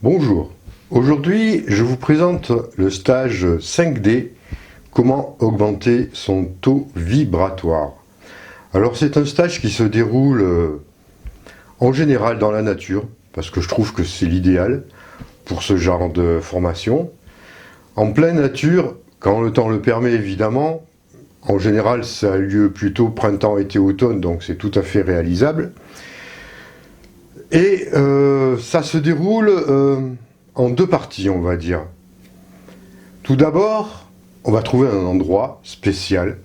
Bonjour, aujourd'hui je vous présente le stage 5D, comment augmenter son taux vibratoire. Alors c'est un stage qui se déroule en général dans la nature, parce que je trouve que c'est l'idéal pour ce genre de formation. En pleine nature, quand le temps le permet évidemment, en général ça a lieu plutôt printemps, été, automne, donc c'est tout à fait réalisable. Et ça se déroule en deux parties, on va dire. Tout d'abord, on va trouver un endroit spécial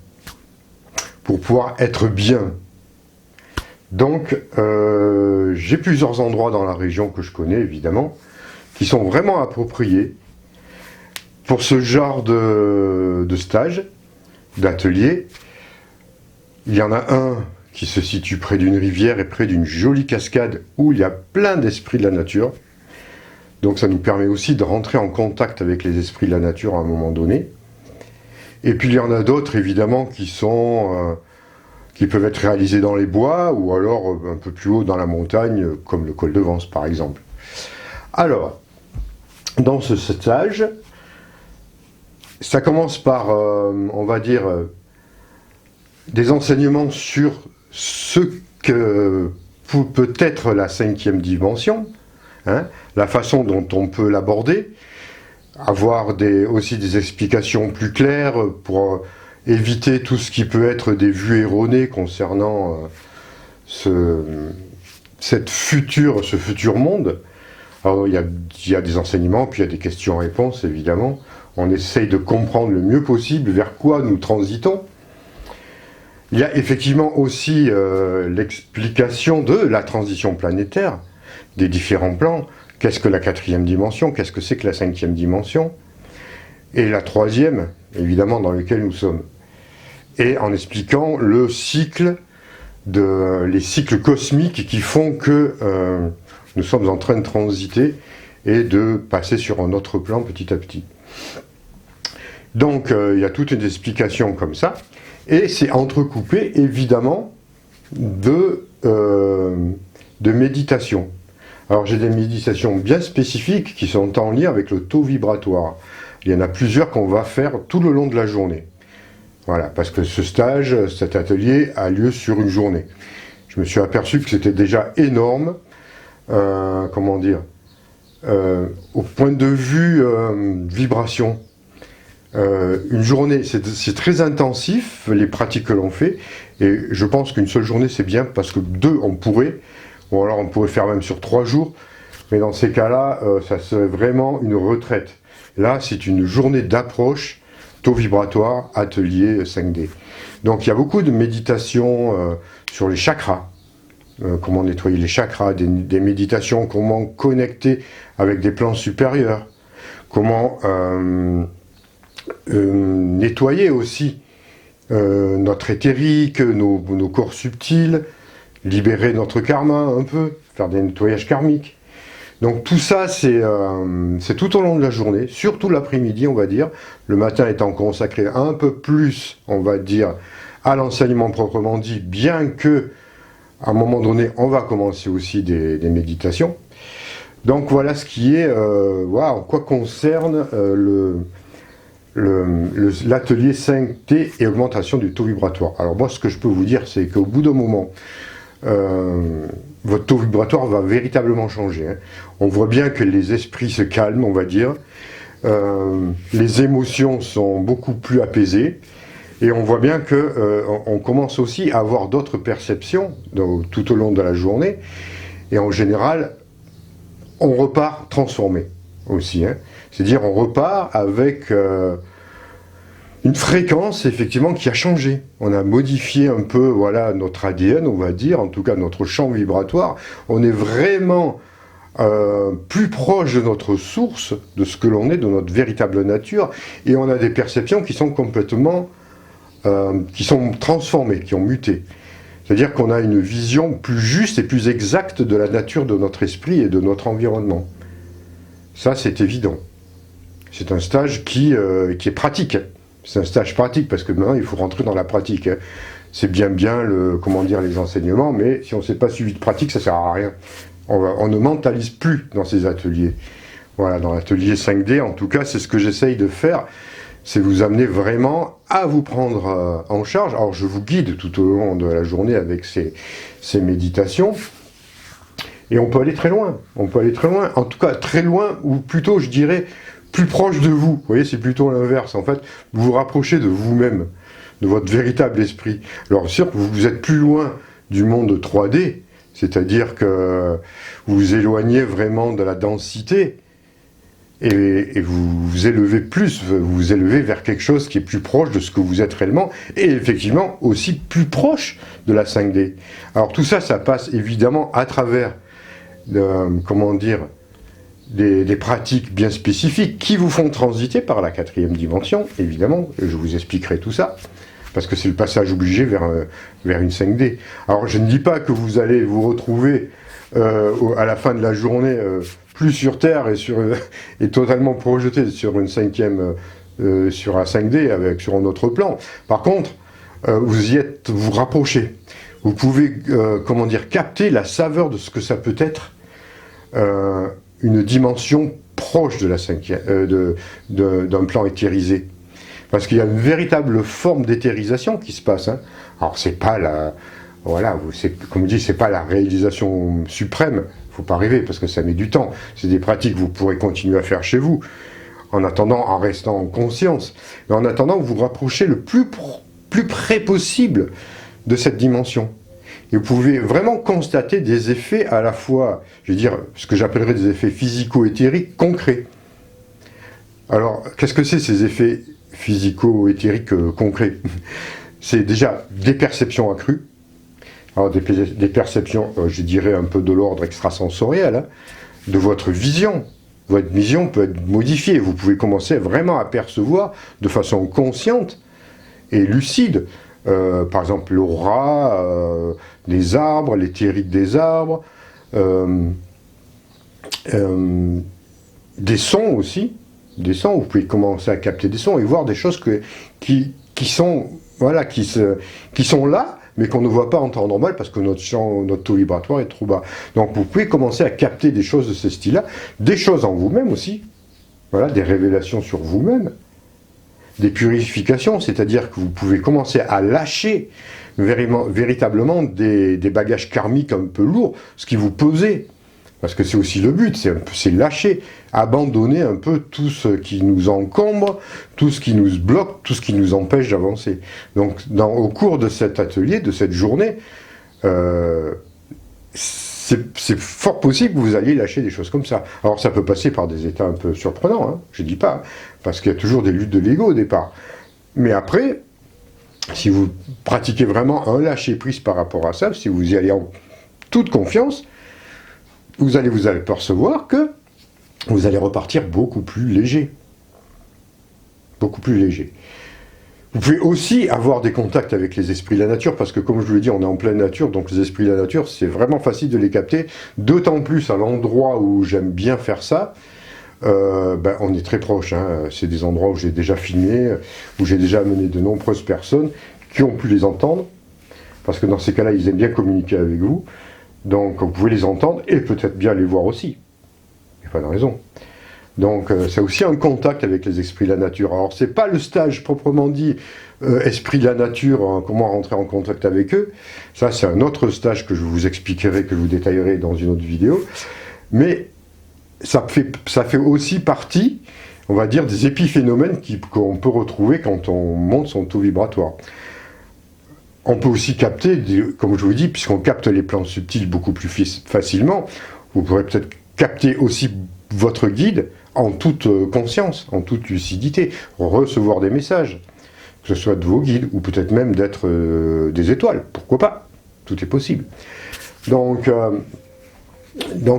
pour pouvoir être bien. Donc, j'ai plusieurs endroits dans la région que je connais, évidemment, qui sont vraiment appropriés pour ce genre de stage, d'atelier. Il y en a un qui se situe près d'une rivière et près d'une jolie cascade où il y a plein d'esprits de la nature. Donc ça nous permet aussi de rentrer en contact avec les esprits de la nature à un moment donné. Et puis il y en a d'autres évidemment qui peuvent être réalisés dans les bois ou alors un peu plus haut dans la montagne, comme le col de Vence par exemple. Alors, dans ce stage, ça commence par, on va dire, des enseignements sur ce que peut être la cinquième dimension, la façon dont on peut l'aborder, avoir aussi des explications plus claires pour éviter tout ce qui peut être des vues erronées concernant ce futur monde. Alors il y a des enseignements, puis il y a des questions-réponses évidemment. On essaye de comprendre le mieux possible vers quoi nous transitons. Il y a effectivement aussi l'explication de la transition planétaire, des différents plans. Qu'est-ce que la quatrième dimension? Qu'est-ce que c'est que la cinquième dimension? Et la troisième, évidemment, dans laquelle nous sommes. Et en expliquant les cycles cosmiques qui font que nous sommes en train de transiter et de passer sur un autre plan petit à petit. Donc, il y a toute une explication comme ça. Et c'est entrecoupé, évidemment, de méditation. Alors, j'ai des méditations bien spécifiques qui sont en lien avec le taux vibratoire. Il y en a plusieurs qu'on va faire tout le long de la journée. Voilà, parce que cet atelier a lieu sur une journée. Je me suis aperçu que c'était déjà énorme, au point de vue vibration. Une journée, c'est très intensif, les pratiques que l'on fait, et je pense qu'une seule journée c'est bien, parce que on pourrait faire même sur 3 jours, mais dans ces cas-là, ça serait vraiment une retraite. Là, c'est une journée d'approche, taux vibratoire, atelier 5D. Donc il y a beaucoup de méditations sur les chakras, comment nettoyer les chakras, des méditations, comment connecter avec des plans supérieurs, comment nettoyer aussi notre éthérique, nos corps subtils, libérer notre karma un peu, faire des nettoyages karmiques. Donc tout ça, c'est tout au long de la journée, surtout l'après-midi, on va dire, le matin étant consacré un peu plus, on va dire, à l'enseignement proprement dit, bien que, à un moment donné, on va commencer aussi des méditations. Donc voilà ce qui est, en quoi concerne l'atelier 5D et augmentation du taux vibratoire. Alors moi, ce que je peux vous dire, c'est qu'au bout d'un moment, votre taux vibratoire va véritablement changer. On voit bien que les esprits se calment, on va dire. Les émotions sont beaucoup plus apaisées. Et on voit bien qu'on commence aussi à avoir d'autres perceptions tout au long de la journée. Et en général, on repart transformé aussi. C'est-à-dire on repart avec une fréquence effectivement qui a changé. On a modifié un peu notre ADN, on va dire, en tout cas notre champ vibratoire. On est vraiment plus proche de notre source, de ce que l'on est, de notre véritable nature, et on a des perceptions qui sont complètement qui sont transformées, qui ont muté. C'est-à-dire qu'on a une vision plus juste et plus exacte de la nature de notre esprit et de notre environnement. Ça, c'est évident. C'est un stage qui est pratique. C'est un stage pratique, parce que maintenant, il faut rentrer dans la pratique. C'est bien les enseignements, mais si on ne s'est pas suivi de pratique, ça ne sert à rien. On ne mentalise plus dans ces ateliers. Voilà, dans l'atelier 5D, en tout cas, c'est ce que j'essaye de faire, c'est vous amener vraiment à vous prendre en charge. Alors, je vous guide tout au long de la journée avec ces méditations. Et on peut aller très loin, on peut aller très loin, en tout cas très loin, ou plutôt je dirais plus proche de vous. Vous voyez, c'est plutôt l'inverse, en fait, vous vous rapprochez de vous-même, de votre véritable esprit. Alors sûr, vous êtes plus loin du monde 3D, c'est-à-dire que vous vous éloignez vraiment de la densité, et vous vous élevez plus, vous vous élevez vers quelque chose qui est plus proche de ce que vous êtes réellement, et effectivement aussi plus proche de la 5D. Alors tout ça, ça passe évidemment à travers comment dire, des pratiques bien spécifiques qui vous font transiter par la 4e dimension, évidemment, je vous expliquerai tout ça, parce que c'est le passage obligé vers une 5D. Alors je ne dis pas que vous allez vous retrouver à la fin de la journée plus sur Terre et totalement projeté sur une 5e, sur un 5D, sur un autre plan. Par contre, vous rapprochez. Vous pouvez, comment dire, capter la saveur de ce que ça peut être une dimension proche de la 5e, d'un plan éthérisé. Parce qu'il y a une véritable forme d'éthérisation qui se passe. Hein. Alors c'est pas la, voilà, comme je dis, c'est pas la réalisation suprême. Faut pas rêver parce que ça met du temps. C'est des pratiques que vous pourrez continuer à faire chez vous, en attendant, en restant en conscience. Mais en attendant, vous vous rapprochez le plus près possible de cette dimension. Et vous pouvez vraiment constater des effets à la fois, je veux dire, ce que j'appellerais des effets physico-éthériques concrets. Alors, qu'est-ce que c'est ces effets physico-éthériques concrets? C'est déjà des perceptions accrues. Alors, des perceptions, je dirais, un peu de l'ordre extrasensoriel, hein, de votre vision. Votre vision peut être modifiée. Vous pouvez commencer vraiment à percevoir de façon consciente et lucide. Par exemple l'aura des arbres, l'éthérique des arbres, des sons aussi, des sons, vous pouvez commencer à capter des sons et voir des choses qui sont, voilà, qui sont là, mais qu'on ne voit pas en temps normal parce que notre taux vibratoire est trop bas. Donc vous pouvez commencer à capter des choses de ce style-là, des choses en vous-même aussi, voilà, des révélations sur vous-même. Des purifications, c'est-à-dire que vous pouvez commencer à lâcher véritablement des bagages karmiques un peu lourds, ce qui vous pesait. Parce que c'est aussi le but, c'est lâcher, abandonner un peu tout ce qui nous encombre, tout ce qui nous bloque, tout ce qui nous empêche d'avancer. Donc au cours de cet atelier, de cette journée, c'est fort possible que vous alliez lâcher des choses comme ça. Alors ça peut passer par des états un peu surprenants, hein, je ne dis pas, parce qu'il y a toujours des luttes de l'ego au départ. Mais après, si vous pratiquez vraiment un lâcher-prise par rapport à ça, si vous y allez en toute confiance, vous allez vous apercevoir que vous allez repartir beaucoup plus léger. Beaucoup plus léger. Vous pouvez aussi avoir des contacts avec les esprits de la nature, parce que comme je vous l'ai dit, on est en pleine nature, donc les esprits de la nature, c'est vraiment facile de les capter, d'autant plus à l'endroit où j'aime bien faire ça, on est très proche, hein. C'est des endroits où j'ai déjà filmé, où j'ai déjà amené de nombreuses personnes qui ont pu les entendre, parce que dans ces cas-là, ils aiment bien communiquer avec vous, donc vous pouvez les entendre et peut-être bien les voir aussi, il n'y a pas de raison. Donc c'est aussi un contact avec les esprits de la nature. Alors c'est pas le stage proprement dit esprit de la nature, hein, comment rentrer en contact avec eux. Ça c'est un autre stage que je vous expliquerai, que je vous détaillerai dans une autre vidéo. Mais ça fait aussi partie, on va dire, des épiphénomènes qu'on peut retrouver quand on monte son taux vibratoire. On peut aussi capter, comme je vous dis, puisqu'on capte les plans subtils beaucoup plus facilement, vous pourrez peut-être capter aussi votre guide en toute conscience, en toute lucidité, recevoir des messages, que ce soit de vos guides, ou peut-être même d'être des étoiles, pourquoi pas, tout est possible. Donc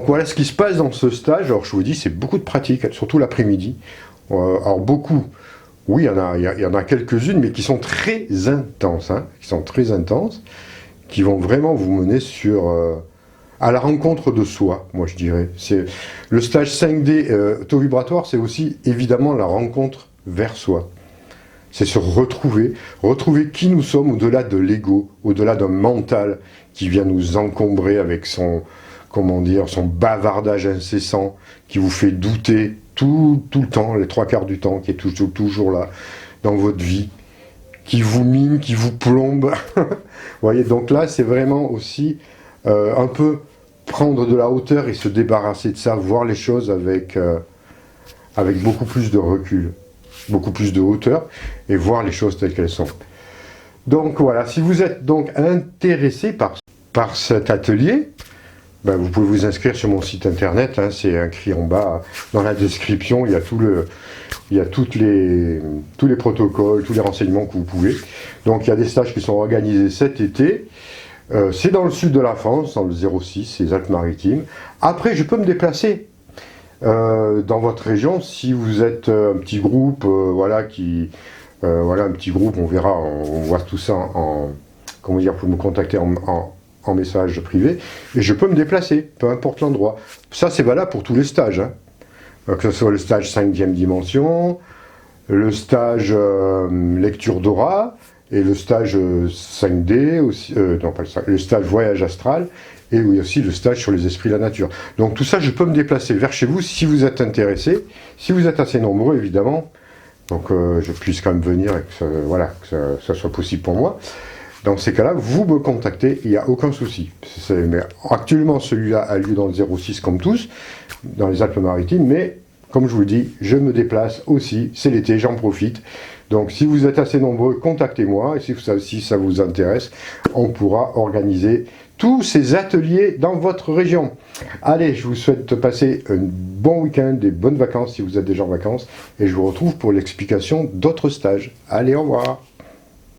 voilà ce qui se passe dans ce stage. Alors je vous dis, c'est beaucoup de pratique, surtout l'après-midi. Alors beaucoup, oui, il y en a quelques-unes, mais qui sont très intenses, hein, qui vont vraiment vous mener à la rencontre de soi, moi je dirais. Le stage 5D taux vibratoire, c'est aussi évidemment la rencontre vers soi. C'est se retrouver qui nous sommes au-delà de l'ego, au-delà d'un mental qui vient nous encombrer avec comment dire, son bavardage incessant qui vous fait douter tout le temps, les 3/4 du temps, qui est toujours là dans votre vie, qui vous mine, qui vous plombe. Vous voyez, donc là, c'est vraiment aussi un peu prendre de la hauteur et se débarrasser de ça, voir les choses avec beaucoup plus de recul, beaucoup plus de hauteur, et voir les choses telles qu'elles sont. Donc voilà, si vous êtes donc intéressé par cet atelier, ben vous pouvez vous inscrire sur mon site internet, hein, c'est écrit en bas, dans la description, il y a tous les protocoles, tous les renseignements que vous pouvez. Donc il y a des stages qui sont organisés cet été, c'est dans le sud de la France, dans le 06, les Alpes-Maritimes. Après, je peux me déplacer dans votre région, si vous êtes un petit groupe, voilà, un petit groupe, on verra, on voit tout ça comment dire, pour me contacter en message privé, et je peux me déplacer, peu importe l'endroit. Ça, c'est valable pour tous les stages, hein. Que ce soit le stage 5e dimension, le stage lecture d'aura, et le stage 5D, aussi, non pas le stage voyage astral, et oui, aussi le stage sur les esprits de la nature. Donc tout ça, je peux me déplacer vers chez vous si vous êtes intéressé, si vous êtes assez nombreux, évidemment, donc je puisse quand même venir et que ça soit possible pour moi. Dans ces cas-là, vous me contactez, il n'y a aucun souci. Mais actuellement, celui-là a lieu dans le 06 comme tous, dans les Alpes-Maritimes, mais comme je vous le dis, je me déplace aussi, c'est l'été, j'en profite. Donc si vous êtes assez nombreux, contactez-moi, et si ça vous intéresse, on pourra organiser tous ces ateliers dans votre région. Allez, je vous souhaite de passer un bon week-end, des bonnes vacances si vous êtes déjà en vacances, et je vous retrouve pour l'explication d'autres stages. Allez, au revoir.